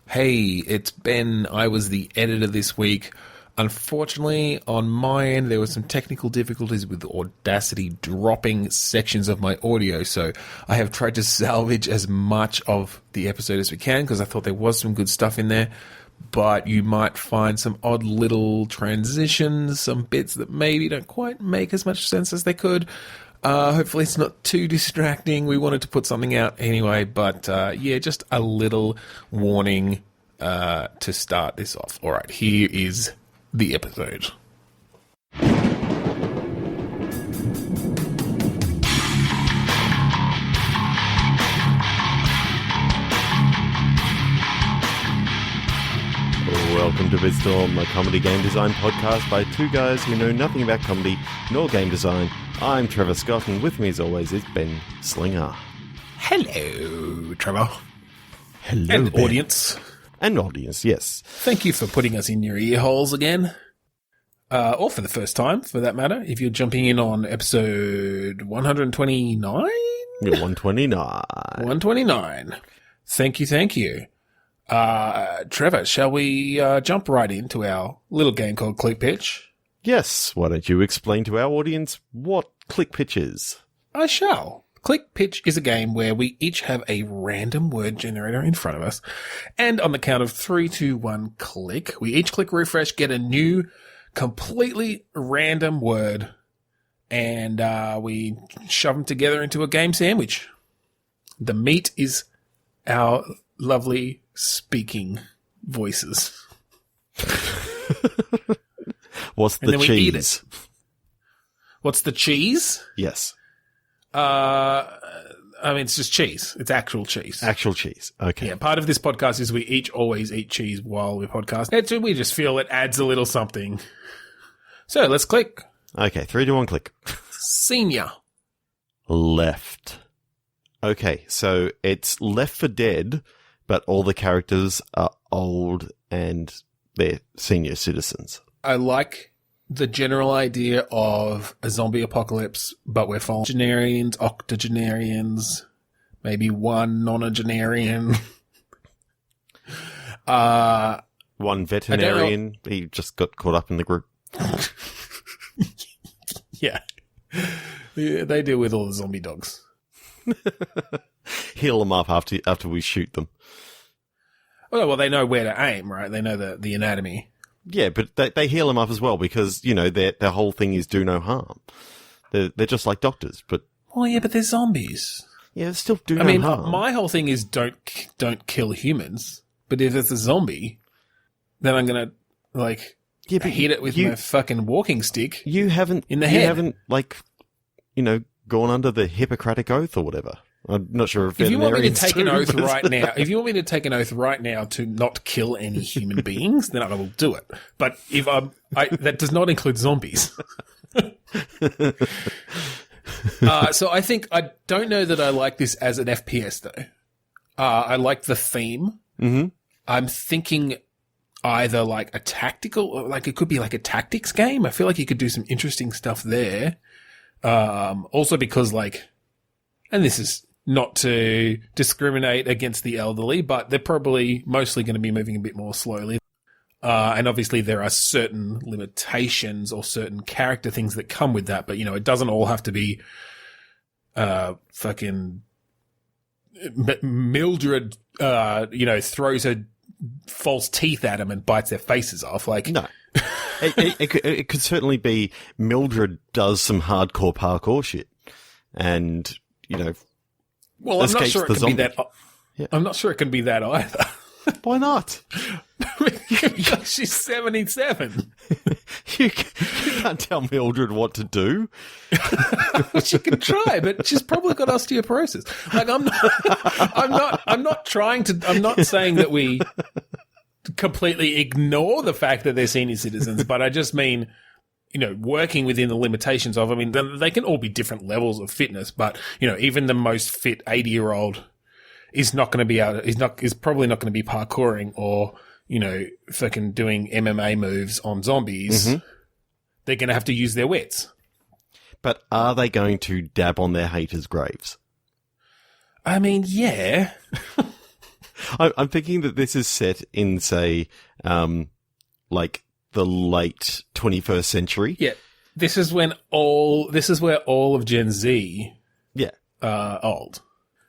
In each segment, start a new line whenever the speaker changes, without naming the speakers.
Hey, it's Ben. I was the editor this week. Unfortunately, on my end, there were some technical difficulties with Audacity dropping sections of my audio, so I have tried to salvage as much of the episode as we can because I thought there was some good stuff in there, but you might find some odd little transitions, some bits that maybe don't quite make as much sense as they could. Hopefully it's not too distracting. We wanted to put something out anyway, but just a little warning to start this off. All right, here is the episode.
Welcome to Bidstorm, a comedy game design podcast by two guys who know nothing about comedy nor game design. I'm Trevor Scott, and with me as always is Ben Slinger.
Hello, Trevor.
Hello,
and
Ben.
audience.
And audience, yes.
Thank you for putting us in your ear holes again. Or for the first time, for that matter, if you're jumping in on episode 129?
129.
129. Thank you. Trevor, shall we jump right into our little game called Click Pitch?
Yes, why don't you explain to our audience what Click Pitch is?
I shall. Click Pitch is a game where we each have a random word generator in front of us, and on the count of 3, 2, 1, click, we each click refresh, get a new, completely random word, and we shove them together into a game sandwich. The meat is our lovely speaking voices.
What's the cheese? We eat it.
What's the cheese?
Yes.
It's just cheese. It's actual cheese.
Actual cheese. Okay.
Yeah, part of this podcast is we each always eat cheese while we podcast. We just feel it adds a little something. So let's click.
Okay, 3, 2, 1, click.
Senior.
Left. Okay, so it's Left 4 Dead, but all the characters are old and they're senior citizens.
I like the general idea of a zombie apocalypse, but we're following genarians, octogenarians, maybe one nonagenarian.
One veterinarian. He just got caught up in the group.
Yeah. They deal with all the zombie dogs.
Heal them up after we shoot them.
Well, they know where to aim, right? They know the anatomy.
Yeah, but they heal them up as well because, their whole thing is do no harm. They're just like doctors, but...
Well, yeah, but they're zombies.
Yeah, still do no harm.
My whole thing is don't kill humans, but if it's a zombie, then I'm going to, hit it with my fucking walking stick in the head. You
haven't, gone under the Hippocratic Oath or whatever. I'm not sure if
you want me to take an oath
but...
right now, if you want me to take an oath right now to not kill any human beings, then I will do it. But if that does not include zombies. So I don't know that I like this as an FPS though. I like the theme.
Mm-hmm.
I'm thinking either like a tactical, it could be like a tactics game. I feel like you could do some interesting stuff there. Also because and this is not to discriminate against the elderly, but they're probably mostly going to be moving a bit more slowly. And obviously there are certain limitations or certain character things that come with that, but it doesn't all have to be, fucking Mildred, throws her false teeth at them and bites their faces off.
No. It could certainly be Mildred does some hardcore parkour shit and,
well, I'm not sure it can be that.
Yeah.
I'm not sure it can be that either.
Why not?
Because she's 77.
You can't tell Mildred what to do.
She can try, but she's probably got osteoporosis. I'm not saying that we completely ignore the fact that they're senior citizens, but I just mean, working within the limitations of, they can all be different levels of fitness, but, even the most fit 80-year-old is not going to be is probably not going to be parkouring or, fucking doing MMA moves on zombies.
Mm-hmm.
They're going to have to use their wits.
But are they going to dab on their haters' graves?
Yeah.
I'm thinking that this is set in, say, like the late 21st century.
Yeah. This is where all of Gen Z
Yeah.
are old.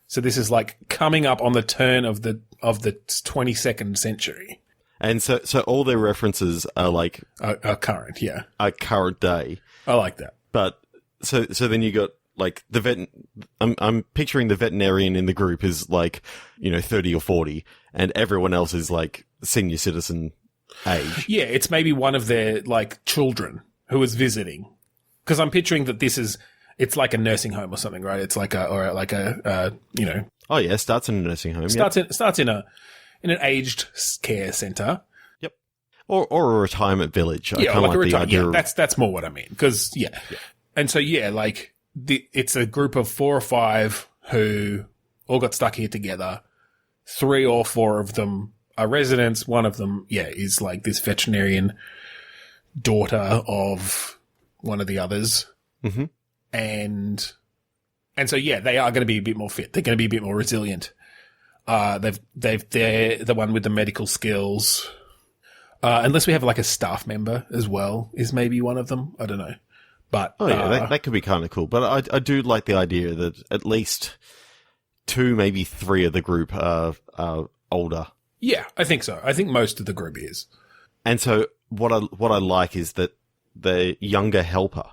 So this is like coming up on the turn of the 22nd century.
And so all their references are like
Are current, yeah.
are current day.
I like that.
But so then you got like I'm picturing the veterinarian in the group is like, 30 or 40, and everyone else is like senior citizen age.
Yeah, it's maybe one of their like children who is visiting. Because I'm picturing that it's like a nursing home or something, right? It's like
Oh yeah, starts in a nursing home.
starts in an aged care center.
Yep. Or a retirement village. I
Yeah,
kinda
like a
the
retirement.
idea
Yeah, that's more what I mean. Because and so like it's a group of 4 or 5 who all got stuck here together. 3 or 4 of them are residents. One of them, is like this veterinarian daughter of one of the others.
Mm-hmm.
And so, they are going to be a bit more fit. They're going to be a bit more resilient. They're the one with the medical skills. Unless we have like a staff member as well, is maybe one of them. I don't know. But
that could be kind of cool. But I do like the idea that at least 2, maybe 3 of the group are older.
Yeah, I think so. I think most of the group is.
And so what I like is that the younger helper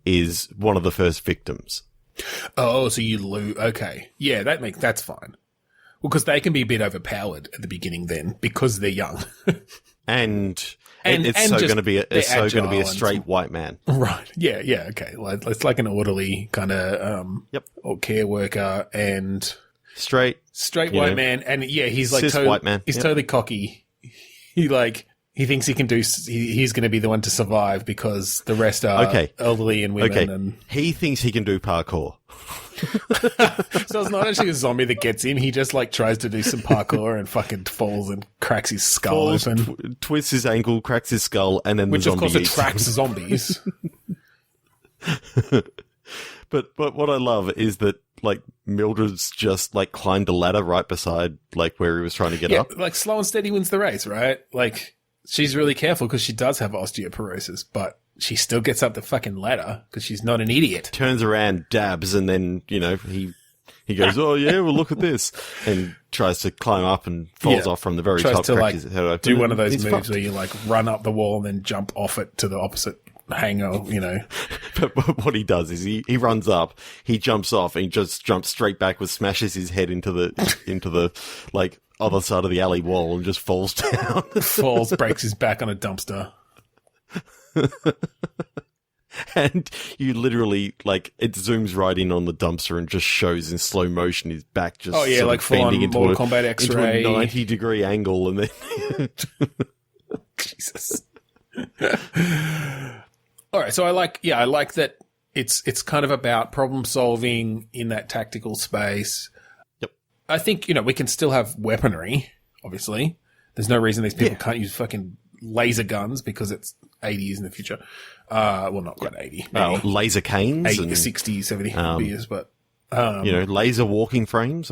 is one of the first victims.
Oh, so you lose. Okay. Yeah, that's fine. Well, because they can be a bit overpowered at the beginning then because they're young.
and it's going to be a straight white man.
Right. Yeah, okay. Like, it's like an orderly kind of or care worker and
straight
white man, and he's like
white man.
He's totally cocky. He thinks he can do. He's going to be the one to survive because the rest are elderly and women.
Okay.
And
he thinks he can do parkour.
So it's not actually a zombie that gets in. He just like tries to do some parkour and fucking falls and cracks his skull open,
twists his ankle, cracks his skull, and then
which
the
of
zombie
course attracts zombies.
But what I love is that like Mildred's just like climbed a ladder right beside like where he was trying to get up.
Like slow and steady wins the race, right? Like she's really careful because she does have osteoporosis, but she still gets up the fucking ladder because she's not an idiot.
Turns around, dabs, and then, he goes, oh yeah, well look at this, and tries to climb up and falls off from the very top.
Tries to like do one of those moves where you like run up the wall and then jump off it to the opposite hangar,
But what he does is he runs up, he jumps off, and he just jumps straight backwards, smashes his head into the like other side of the alley wall, and just falls down.
Breaks his back on a dumpster.
And you literally, like, it zooms right in on the dumpster and just shows in slow motion his back just
like full on Mortal Kombat X-ray.
Into a 90-degree angle, and then...
Jesus. All right, so I like that it's kind of about problem solving in that tactical space.
Yep.
I think, we can still have weaponry, obviously. There's no reason these people can't use fucking laser guns because it's 80 years in the future. Well, not quite 80.
Laser canes.
80, 60, 70 years, but...
laser walking frames.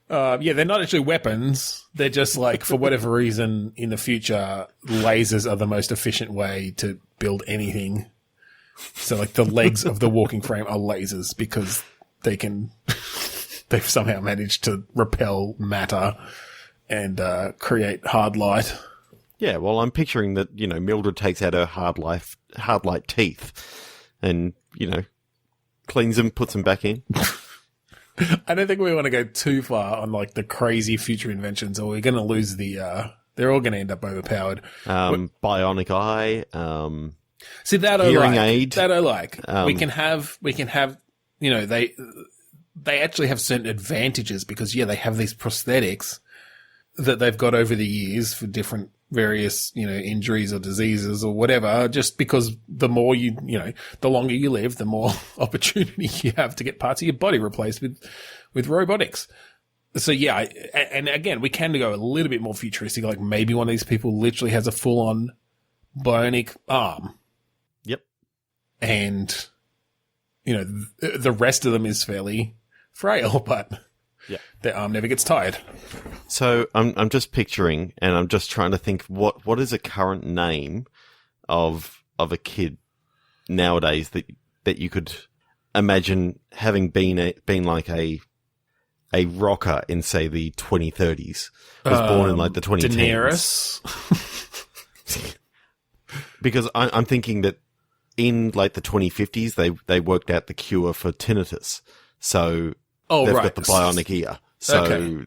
they're not actually weapons. They're just like, for whatever reason, in the future, lasers are the most efficient way to build anything. So, like, the legs of the walking frame are lasers because they've somehow managed to repel matter and create hard light.
Yeah, well, I'm picturing that, Mildred takes out her hard light teeth and, cleans them, puts them back in.
I don't think we want to go too far on like the crazy future inventions, or we're going to lose they're all going to end up overpowered.
Bionic eye.
See that
hearing aid.
That I like. We can have. They actually have certain advantages because they have these prosthetics that they've got over the years for different various injuries or diseases or whatever. Just because the more the longer you live, the more opportunity you have to get parts of your body replaced with robotics. So and again, we can go a little bit more futuristic. Like maybe one of these people literally has a full-on bionic arm.
Yep.
And the rest of them is fairly frail, but their arm never gets tired.
So I'm just picturing, and I'm just trying to think what is a current name of a kid nowadays that you could imagine having been like a rocker in, say, the 2030s, was born in like the 2010s.
Daenerys.
Because I'm thinking that in like the 2050s, they worked out the cure for tinnitus. So they've got the bionic ear. So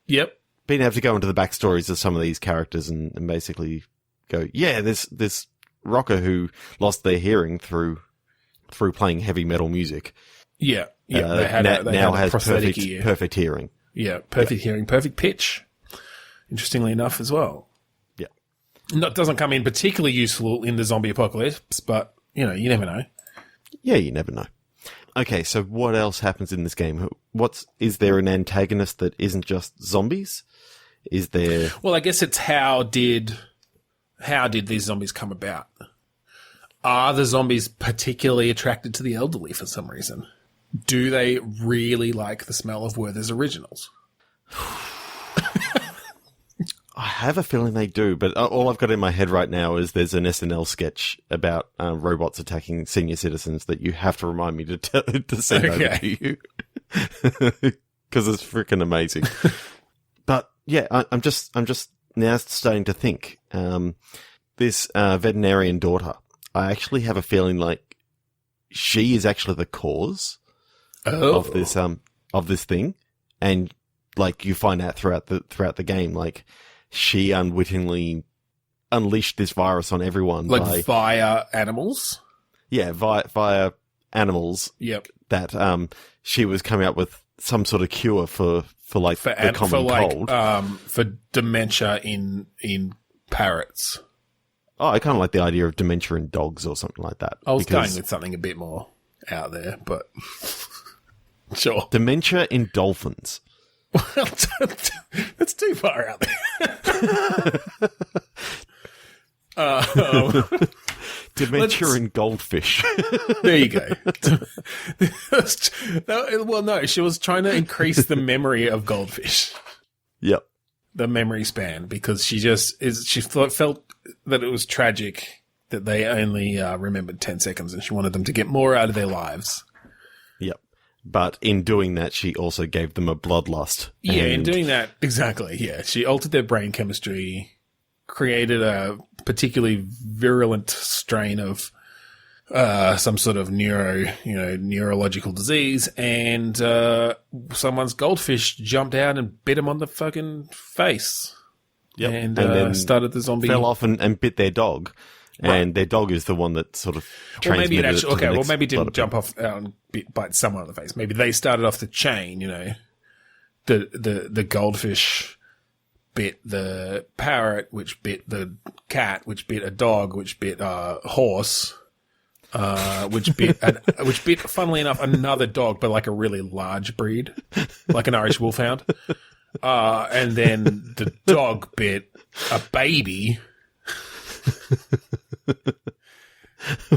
yep.
Being able to go into the backstories of some of these characters and basically go, yeah, this rocker who lost their hearing through playing heavy metal music.
Yeah. Yeah. They now
has
prosthetic ear.
Perfect hearing.
Yeah. Perfect hearing, perfect pitch. Interestingly enough as well.
Yeah.
That doesn't come in particularly useful in the zombie apocalypse, but, you never know.
Yeah, you never know. Okay, so what else happens in this game? Is there an antagonist that isn't just zombies? Is there...
Well, I guess it's how did these zombies come about? Are the zombies particularly attracted to the elderly for some reason? Do they really like the smell of Werther's Originals?
I have a feeling they do, but all I've got in my head right now is there's an SNL sketch about robots attacking senior citizens that you have to remind me to send over to you. Because it's freaking amazing. But yeah, I'm just now starting to think. This veterinarian daughter, I actually have a feeling like she is actually the cause of this thing, and like you find out throughout the game, like she unwittingly unleashed this virus on everyone,
like via animals.
Yeah, via animals.
Yep.
That she was coming up with some sort of cure for the common cold.
For dementia in parrots.
Oh, I kind of like the idea of dementia in dogs or something like that.
I was going with something a bit more out there, but sure.
Dementia in dolphins.
Well, that's too far out there.
Dementia in goldfish.
There you go. Well, no, she was trying to increase the memory of goldfish.
Yep.
The memory span, because she felt that it was tragic that they only remembered 10 seconds, and she wanted them to get more out of their lives.
Yep. But in doing that, she also gave them a bloodlust.
Yeah, in doing that, exactly, yeah. She altered their brain chemistry, created a particularly virulent strain of some sort of neurological disease, and someone's goldfish jumped out and bit him on the fucking face.
Yep.
And then started the zombie.
Fell off and bit their dog. Right. And their dog is the one that sort of transmitted
maybe it didn't jump off and bite someone on the face. Maybe they started off the chain, The goldfish bit the parrot, which bit the cat, which bit a dog, which bit a horse, which bit, funnily enough, another dog, but like a really large breed, like an Irish Wolfhound. And then the dog bit a baby.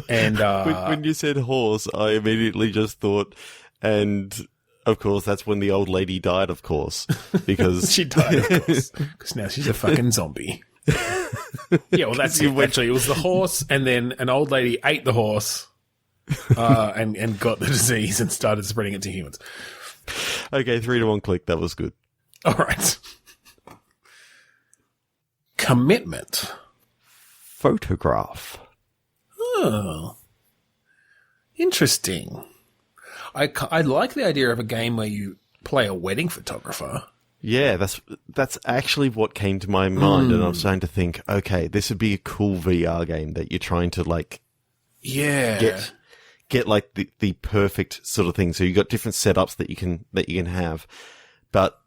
And
when you said horse, I immediately just thought, and of course that's when the old lady died, of course, because
she died, of course, because now she's a fucking zombie. Yeah, well, that's it. Actually, it was the horse, and then an old lady ate the horse, and got the disease and started spreading it to humans.
Okay, 3-1 click. That was good.
All right. Commitment.
Photograph.
Oh, interesting. I like the idea of a game where you play a wedding photographer.
Yeah, that's actually what came to my mind, and I was starting to think, okay, this would be a cool VR game that you're trying to get like the perfect sort of thing. So you got different setups that you can have, but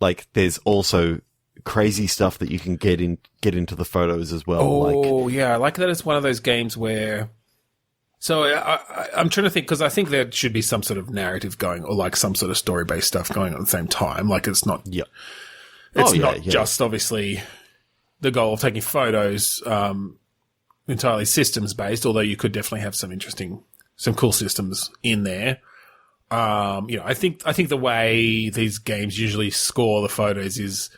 like there's also crazy stuff that you can get into the photos as well.
Oh, yeah, I like that it's one of those games where. So I'm trying to think, because I think there should be some sort of narrative going, or like some sort of story-based stuff going on at the same time. Like it's not.
Yep.
It's not just obviously the goal of taking photos, entirely systems-based. Although you could definitely have some cool systems in there. I think the way these games usually score the photos is,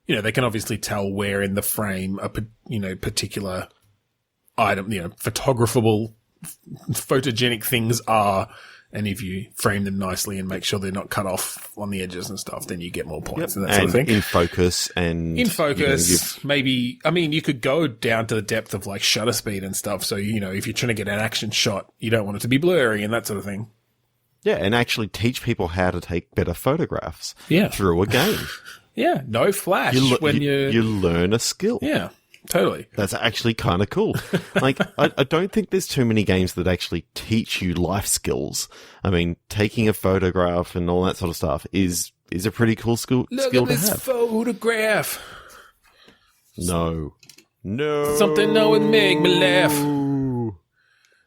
they can obviously tell where in the frame a particular item, photographable, photogenic things are. And if you frame them nicely and make sure they're not cut off on the edges and stuff, then you get more points and that sort of thing.
In focus and...
In focus, maybe... I mean, you could go down to the depth of, like, shutter speed and stuff. So, if you're trying to get an action shot, you don't want it to be blurry and that sort of thing.
Yeah, and actually teach people how to take better photographs through a game.
Yeah, no flash
you learn a skill.
Yeah. Totally.
That's actually kind of cool. Like, I don't think there's too many games that actually teach you life skills. I mean, taking a photograph and all that sort of stuff is a pretty cool skill to have.
Look at this photograph.
No.
Something that would make me laugh.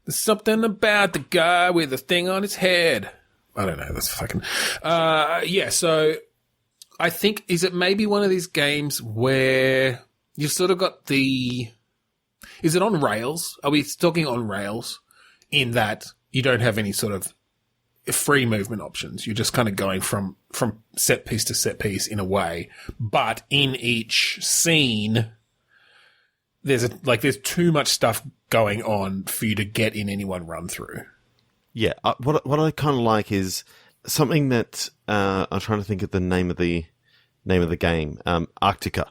There's something about the guy with the thing on his head. I don't know. That's fucking... so I think, is it maybe one of these games where... You've sort of got the... Is it on rails? Are we talking on rails in that you don't have any sort of free movement options? You're just kind of going from set piece to set piece in a way. But in each scene, there's too much stuff going on for you to get in any one run through.
Yeah. What I kind of like is something that I'm trying to think of the name of the game. Arctica.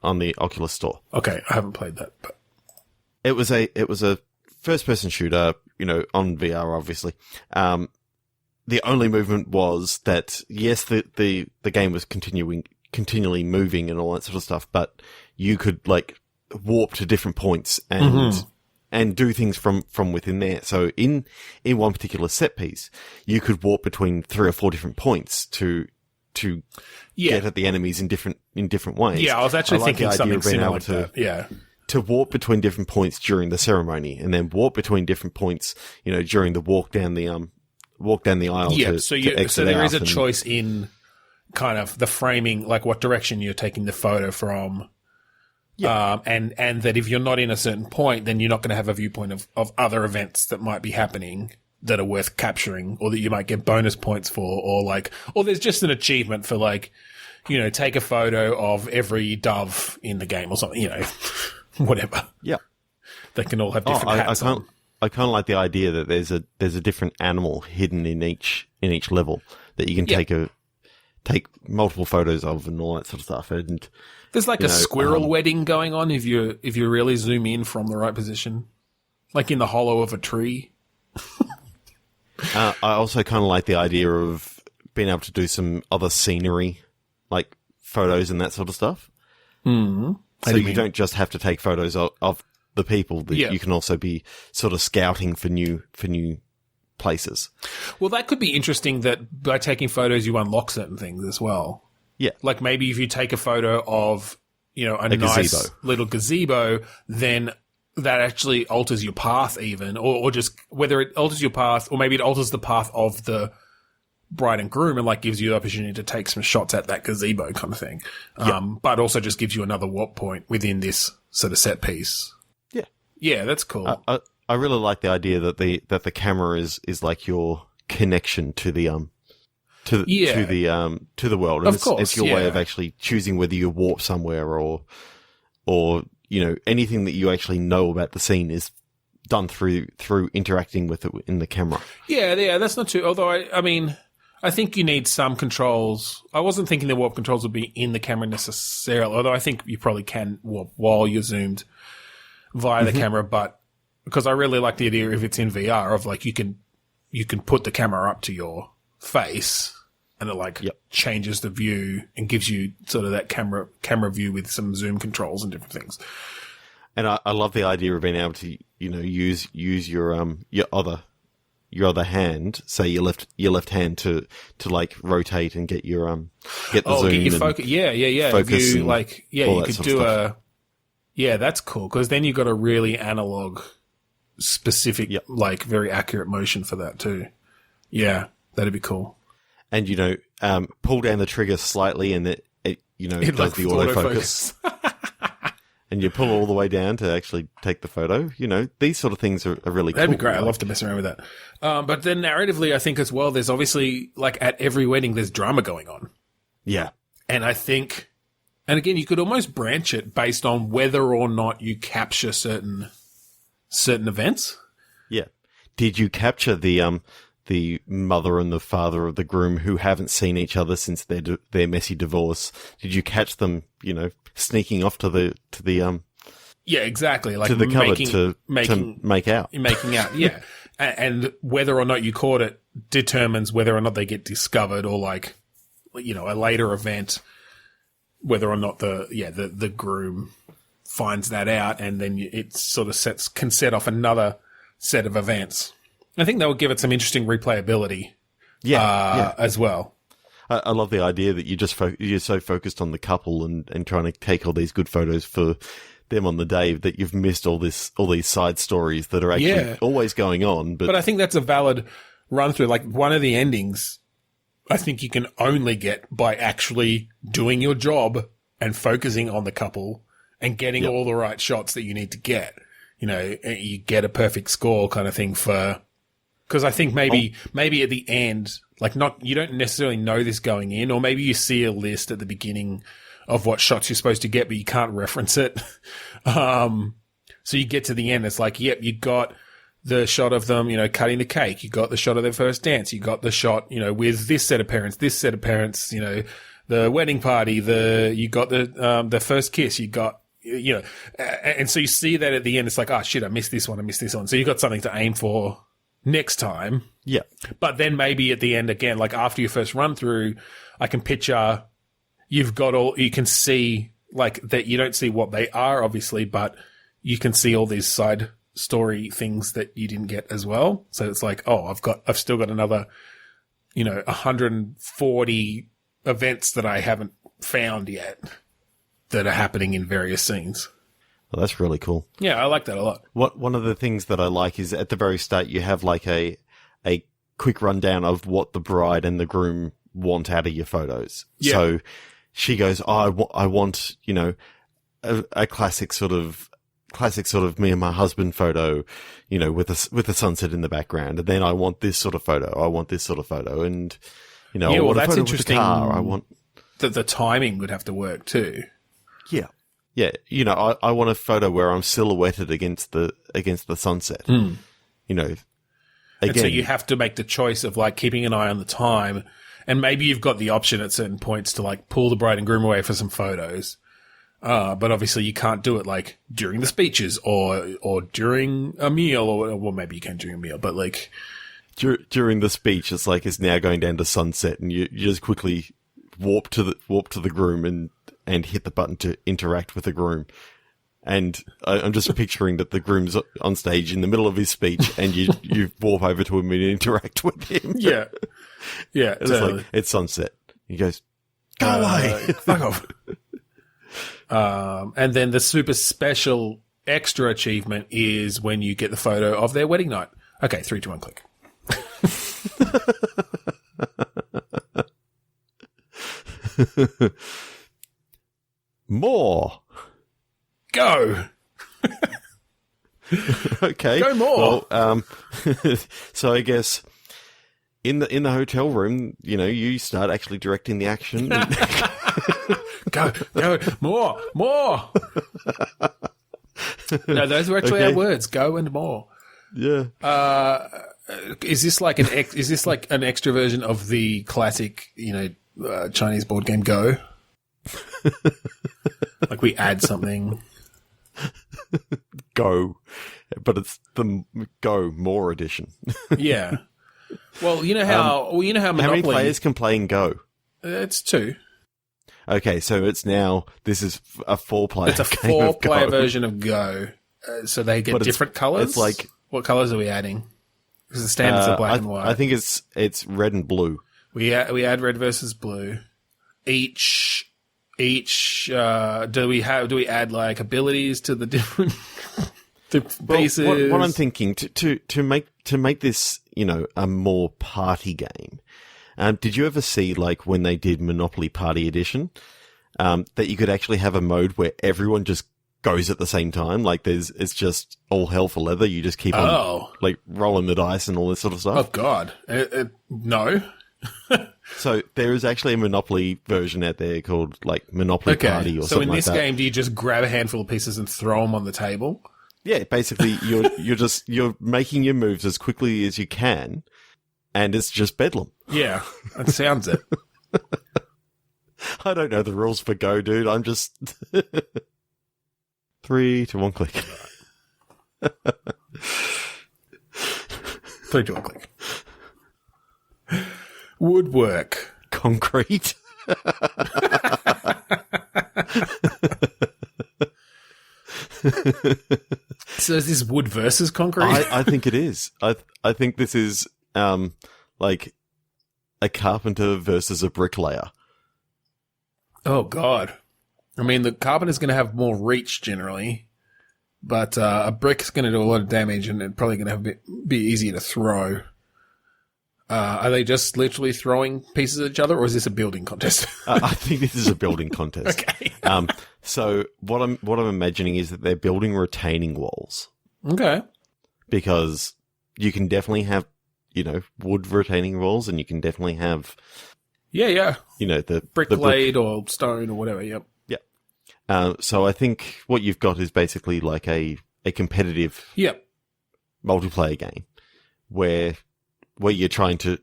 On the Oculus Store.
Okay, I haven't played that, but
it was a first-person shooter, on VR, obviously. The only movement was that yes, the game was continually moving and all that sort of stuff, but you could like warp to different points and do things from within there. So in one particular set piece, you could warp between 3 or 4 different points to get at the enemies in different ways.
Yeah, I was actually thinking something similar like that. Yeah.
To warp between different points during the ceremony, and then warp between different points, during the walk down the aisle.
Yeah, so there is a choice in kind of the framing, like what direction you're taking the photo from. Yeah. And that if you're not in a certain point, then you're not going to have a viewpoint of other events that might be happening that are worth capturing, or that you might get bonus points for, or there's just an achievement for take a photo of every dove in the game or something, whatever.
Yeah.
They can all have different hats on.
I kind of like the idea that there's a different animal hidden in each level that you can take multiple photos of and all that sort of stuff. And
there's like a squirrel wedding going on if you really zoom in from the right position, like in the hollow of a tree.
I also kind of like the idea of being able to do some other scenery, like photos and that sort of stuff.
Mm-hmm.
So you don't just have to take photos of the people, but you can also be sort of scouting for new places.
Well, that could be interesting that by taking photos you unlock certain things as well.
Yeah.
Like maybe if you take a photo of, a nice
gazebo.
Little gazebo, then that actually alters your path even, or just whether it alters your path, or maybe it alters the path of the bride and groom and gives you the opportunity to take some shots at that gazebo kind of thing.
Yep.
But also just gives you another warp point within this sort of set piece.
Yeah.
Yeah, that's cool.
I really like the idea that the camera is like your connection to the to the world. And
of course,
it's your way of actually choosing whether you warp somewhere or anything that you actually know about the scene is done through interacting with it in the camera.
Yeah, that's not too. Although I think you need some controls. I wasn't thinking the warp controls would be in the camera necessarily, although I think you probably can warp while you're zoomed via the camera. But because I really like the idea if it's in VR of you can put the camera up to your face and it changes the view and gives you sort of that camera view with some zoom controls and different things.
And I love the idea of being able to, use your other hand, say your left hand to rotate and get your get the zoom.
Get your focus. Yeah.
Focus
you you could do that's cool because then you've got a really analog, specific, very accurate motion for that too. Yeah, that'd be cool.
And pull down the trigger slightly, and it does the autofocus. and you pull all the way down to actually take the photo. You know, these sort of things are really cool.
That'd be great. I'd love to mess around with that. But then narratively, I think as well, there's obviously, like, at every wedding, there's drama going on.
Yeah.
And I think, and again, you could almost branch it based on whether or not you capture certain events.
Yeah. Did you capture the mother and the father of the groom who haven't seen each other since their messy divorce? Did you catch them, you know, sneaking off to the
yeah, exactly, like
to the cupboard to make out?
Making out, yeah. And whether or not you caught it determines whether or not they get discovered, or, like, you know, a later event, whether or not the groom finds that out, and then it sort of can set off another set of events. I think that would give it some interesting replayability, as well.
I love the idea that you're so focused on the couple and trying to take all these good photos for them on the day that you've missed all these side stories that are actually always going on. But
I think that's a valid run through. Like, one of the endings, I think you can only get by actually doing your job and focusing on the couple and getting all the right shots that you need to get. You know, you get a perfect score kind of thing because I think maybe at the end, like, you don't necessarily know this going in, or maybe you see a list at the beginning of what shots you're supposed to get, but you can't reference it. So you get to the end, it's like, yep, you got the shot of them, you know, cutting the cake. You got the shot of their first dance. You got the shot, you know, with this set of parents, you know, the wedding party, you got the first kiss, you got, you know, and so you see that at the end, it's like, oh shit, I missed this one. So you've got something to aim for next time.
Yeah.
But then maybe at the end again, like after your first run through, I can picture you can see, like, that you don't see what they are, obviously, but you can see all these side story things that you didn't get as well. So it's like, oh, I've still got another, you know, 140 events that I haven't found yet that are happening in various scenes.
Well, that's really cool.
Yeah, I like that a lot.
One of the things that I like is at the very start you have like a quick rundown of what the bride and the groom want out of your photos. Yeah. So she goes, oh, I want, you know, a classic sort of me and my husband photo, you know, with a sunset in the background. And then I want this sort of photo. I want this sort of photo. And, you know, I want a photo with the car. I want
that the timing would have to work too.
Yeah. Yeah. You know, I want a photo where I'm silhouetted against the sunset, you know, again.
And so you have to make the choice of, like, keeping an eye on the time. And maybe you've got the option at certain points to, like, pull the bride and groom away for some photos. But obviously you can't do it, like, during the speeches or during a meal, or well, maybe you can during a meal, but, like,
during the speech, it's like it's now going down to sunset, and you just quickly warp to the groom and hit the button to interact with the groom. And I'm just picturing that the groom's on stage in the middle of his speech, and you warp over to him and interact with him.
Yeah, yeah.
It's totally. Like, it's sunset. He goes, "Go away,
fuck off." And then the super special extra achievement is when you get the photo of their wedding night. Okay, 3, 2, 1, click.
More.
Go.
Okay.
Go more.
Well, so I guess in the hotel room, you know, you start actually directing the action.
Go, more. No, those were actually our words. Go and more.
Yeah.
Is this like an extra version of the classic, you know, Chinese board game Go? Like we add something.
Go, but it's the Go More edition.
Yeah. Well, you know how Monopoly.
How many players can play in Go?
It's 2.
Okay, so this is a 4-player.
It's a 4-player version of Go. So they get different colors.
It's like,
what colors are we adding? Because the standards are black and white.
I think it's red and blue.
We add red versus blue. Each do we add like abilities to the different pieces?
What I'm thinking to make this, you know, a more party game. Did you ever see, like, when they did Monopoly Party Edition, that you could actually have a mode where everyone just goes at the same time. Like it's just all hell for leather. You just keep on like rolling the dice and all this sort of stuff.
Oh God, no.
So there is actually a Monopoly version out there called like Monopoly Party or something like that. So in this
game, do you just grab a handful of pieces and throw them on the table?
Yeah, basically you're making your moves as quickly as you can, and it's just bedlam.
Yeah, that sounds it.
I don't know the rules for Go, dude. I'm just 3 to 1 click.
3 to 1 click. Woodwork.
Concrete.
So is this wood versus concrete?
I think it is. I think this is like a carpenter versus a bricklayer.
Oh God. I mean, the carpenter's going to have more reach generally, but a brick's going to do a lot of damage and it's probably going to be easier to throw. Are they just literally throwing pieces at each other, or is this a building contest?
I think this is a building contest.
Okay.
So what I'm imagining is that they're building retaining walls.
Okay.
Because you can definitely have, wood retaining walls, and you can definitely have,
yeah,
the
brick laid or stone or whatever. Yep.
Yeah. So I think what you've got is basically like a competitive, multiplayer game where you're trying to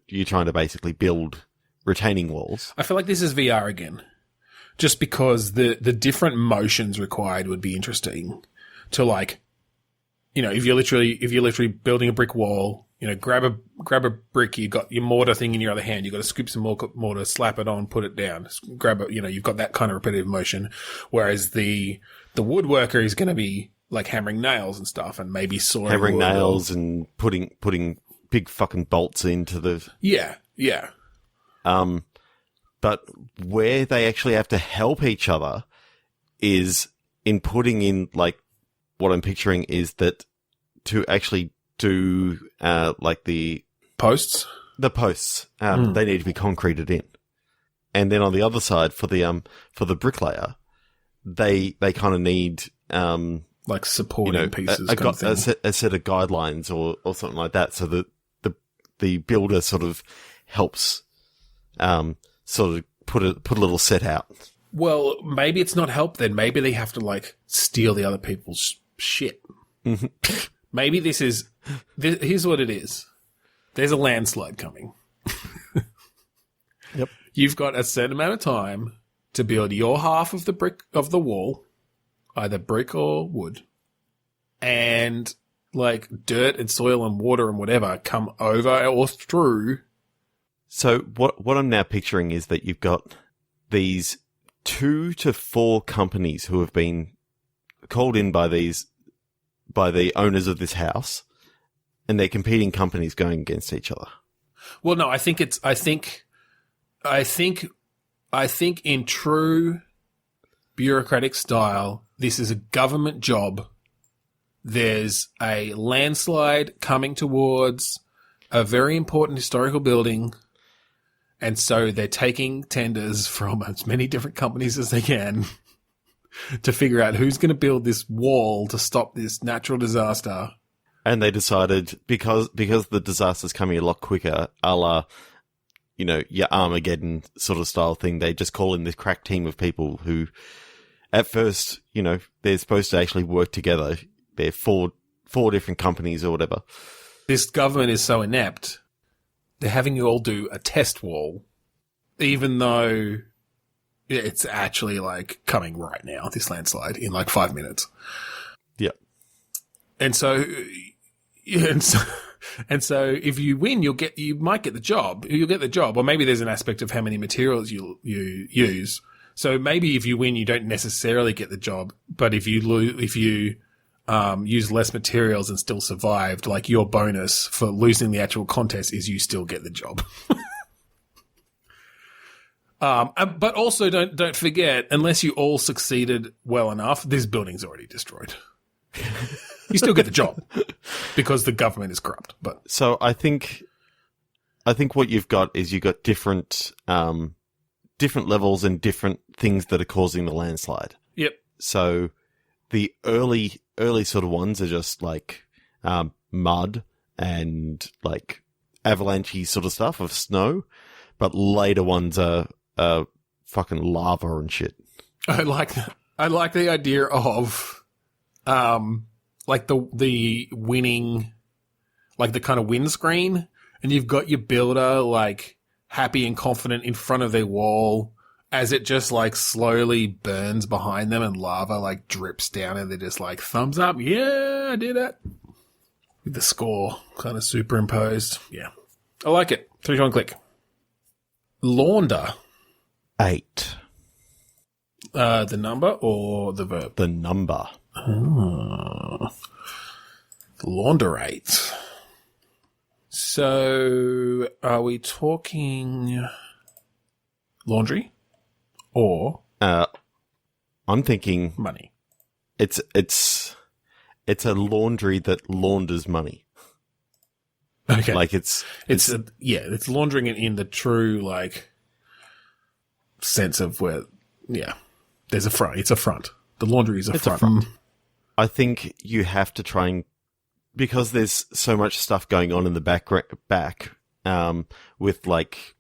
basically build retaining walls.
I feel like this is VR again, just because the different motions required would be interesting to, like, if you're literally building a brick wall, grab a brick, you got your mortar thing in your other hand, you got to scoop some more mortar, slap it on, put it down, grab it, you've got that kind of repetitive motion, whereas the woodworker is going to be like hammering nails and stuff, and maybe sawing
hammering nails and putting big fucking bolts into the...
Yeah.
But where they actually have to help each other is in putting in, like, what I'm picturing is that to actually do, like the...
Posts?
The posts. They need to be concreted in. And then on the other side, for the bricklayer, they kind of need...
like supporting pieces.
A set of guidelines or something like that, so that the builder sort of helps sort of put a little set out.
Well, maybe it's not help then. Maybe they have to, like, steal the other people's shit. Mm-hmm. Maybe here's what it is. There's a landslide coming.
Yep.
You've got a certain amount of time to build your half of the brick of the wall, either brick or wood, and, like, dirt and soil and water and whatever come over or through.
So what I'm now picturing is that you've got these 2 to 4 companies who have been called in by the owners of this house, and they're competing companies going against each other.
Well, no, I think in true bureaucratic style, this is a government job. There's a landslide coming towards a very important historical building, and so they're taking tenders from as many different companies as they can to figure out who's going to build this wall to stop this natural disaster.
And they decided, because the disaster's coming a lot quicker, a la, your Armageddon sort of style thing, they just call in this crack team of people who, at first, they're supposed to actually work together. They're four different companies or whatever.
This government is so inept, they're having you all do a test wall, even though it's actually, like, coming right now, this landslide, in like 5 minutes.
Yeah.
And so if you win, you might get the job. You'll get the job, or maybe there's an aspect of how many materials you use. So maybe if you win, you don't necessarily get the job, but if you use less materials and still survived, like, your bonus for losing the actual contest is you still get the job. But also don't forget, unless you all succeeded well enough, this building's already destroyed. You still get the job because the government is corrupt. But
so I think what you've got is you've got different levels and different things that are causing the landslide.
Yep.
So the early sort of ones are just like mud and like avalanchy sort of stuff of snow, but later ones are fucking lava and shit.
I like that. I like the idea of like the winning, like the kind of windscreen, and you've got your builder like happy and confident in front of their wall as it just like slowly burns behind them and lava like drips down and they're just like, thumbs up, yeah, I did it. With the score kind of superimposed. Yeah. I like it. 3, 2, 1, click. Launder.
8.
The number or the verb?
The number.
Launderate. So, are we talking laundry or
I'm thinking
money?
It's a laundry that launders money.
Okay,
like it's
laundering it in the true like sense of where there's a front. It's a front. The laundry is a front.
I think you have to try and, because there's so much stuff going on in the back with like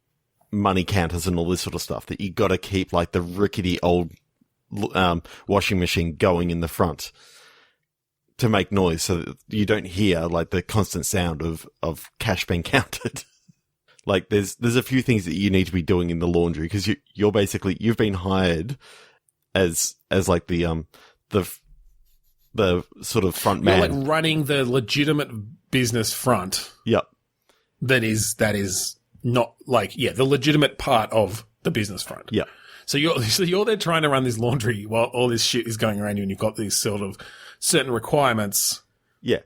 money counters and all this sort of stuff, that you got to keep like the rickety old washing machine going in the front to make noise so that you don't hear like the constant sound of cash being counted. Like there's a few things that you need to be doing in the laundry because you're basically, you've been hired as like the sort of front man.
You're like running the legitimate business front.
Yep.
That is not like, the legitimate part of the business front.
Yeah.
So you're there trying to run this laundry while all this shit is going around you and you've got these sort of certain requirements.
Yeah.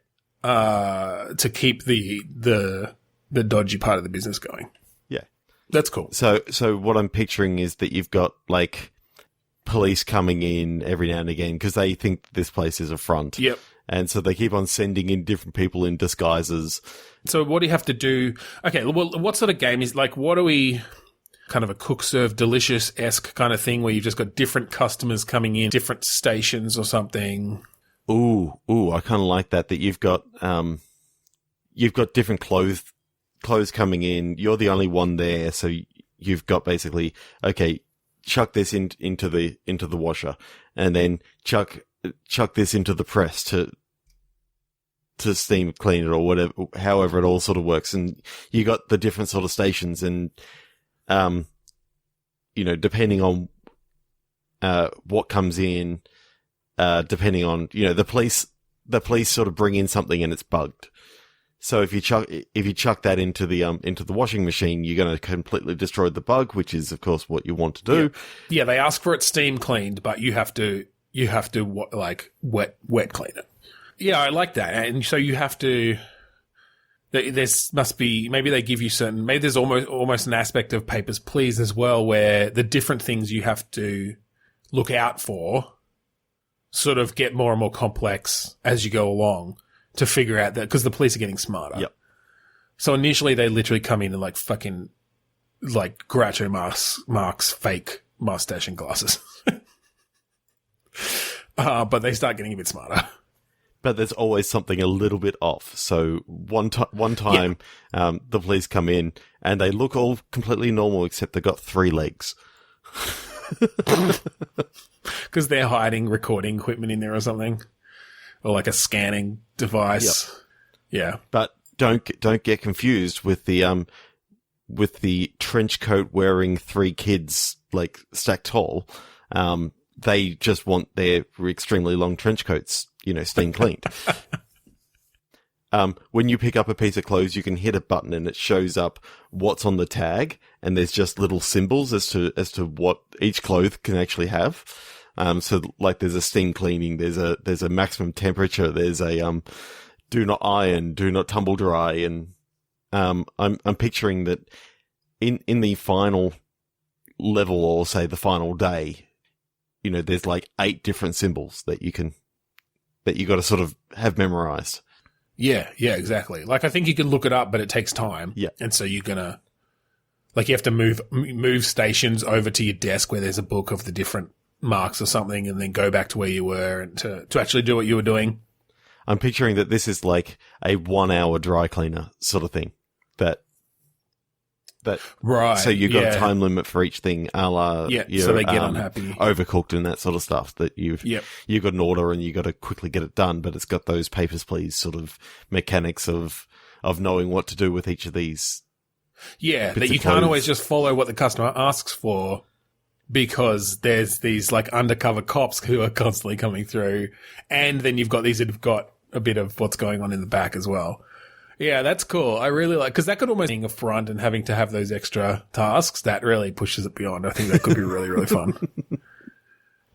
To keep the dodgy part of the business going.
Yeah.
That's cool.
So what I'm picturing is that you've got like police coming in every now and again because they think this place is a front.
Yep.
And so they keep on sending in different people in disguises.
So what do you have to do? Okay, well, what sort of game is like, what are we, kind of a cook serve delicious-esque kind of thing where you've just got different customers coming in, different stations or something?
Ooh, I kind of like that you've got different clothes coming in. You're the only one there. So you've got basically, okay, chuck this into the washer and then chuck this into the press to steam clean it or whatever, however it all sort of works. And you got the different sort of stations and, depending on, what comes in, depending on, the police sort of bring in something and it's bugged. So if you chuck that into the washing machine, you're going to completely destroy the bug, which is of course what you want to do.
Yeah, they ask for it steam cleaned, but you have to like wet clean it. Yeah, I like that. And so you have to. There's must be, maybe they give you certain. Maybe there's almost an aspect of Papers, Please as well, where the different things you have to look out for sort of get more and more complex as you go along. To figure out that, because the police are getting smarter.
Yep.
So initially they literally come in and like fucking, like Groucho Marx fake mustache and glasses. But they start getting a bit smarter.
But there's always something a little bit off. So one time, the police come in and they look all completely normal except they've got 3 legs.
Because they're hiding recording equipment in there or something. Or like a scanning device. Yep. Yeah.
But don't get confused with the trench coat wearing 3 kids like stacked tall. They just want their extremely long trench coats, steam cleaned. When you pick up a piece of clothes, you can hit a button and it shows up what's on the tag, and there's just little symbols as to what each cloth can actually have. So like there's a steam cleaning, there's a maximum temperature, there's a, do not iron, do not tumble dry. And, I'm picturing that in the final level or say the final day, there's like 8 different symbols that you got to sort of have memorized.
Yeah, exactly. Like I think you can look it up, but it takes time.
Yeah.
And so you're going to, like you have to move stations over to your desk where there's a book of the different marks or something and then go back to where you were and to actually do what you were doing.
I'm picturing that this is like a 1 hour dry cleaner sort of thing.
Right.
So you've got a time limit for each thing, a la
so they get unhappy.
Overcooked and that sort of stuff. That you've got an order and you got to quickly get it done, but it's got those papers please sort of mechanics of knowing what to do with each of these.
Yeah, that you can't always just follow what the customer asks for because there's these like undercover cops who are constantly coming through, and then you've got these that have got a bit of what's going on in the back as well. Yeah, that's cool. I really like, because that could almost be a front and having to have those extra tasks, that really pushes it beyond. I think that could be really, really fun.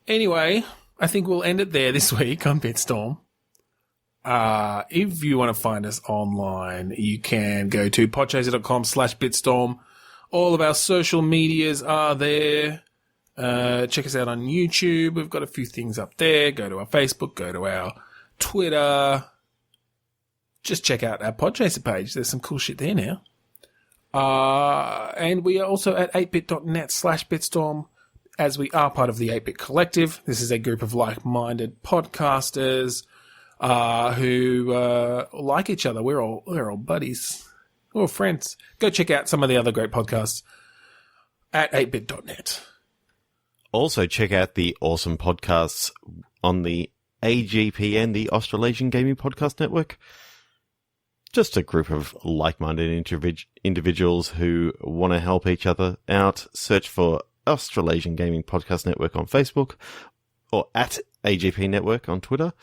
Anyway, I think we'll end it there this week on Bitstorm. If you want to find us online, you can go to podchaser.com/Bitstorm. All of our social medias are there. Check us out on YouTube. We've got a few things up there. Go to our Facebook, go to our Twitter. Just check out our Podchaser page. There's some cool shit there now. And we are also at 8bit.net/Bitstorm, as we are part of the 8-Bit Collective. This is a group of like-minded podcasters who like each other. We're all buddies. We're all friends. Go check out some of the other great podcasts at 8bit.net.
Also check out the awesome podcasts on the AGPN, the Australasian Gaming Podcast Network. Just a group of like-minded individuals who want to help each other out. Search for Australasian Gaming Podcast Network on Facebook or at AGP Network on Twitter,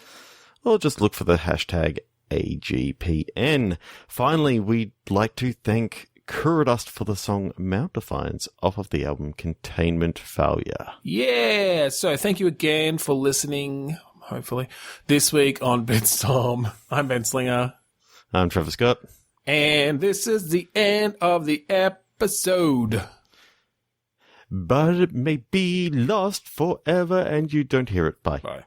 or just look for the hashtag AGPN. Finally, we'd like to thank Kuradust for the song Mount Defiance off of the album Containment Failure.
Yeah, so thank you again for listening, hopefully, this week on Bitstorm. I'm Ben Slinger.
I'm Trevor Scott.
And this is the end of the episode.
But it may be lost forever and you don't hear it. Bye.
Bye.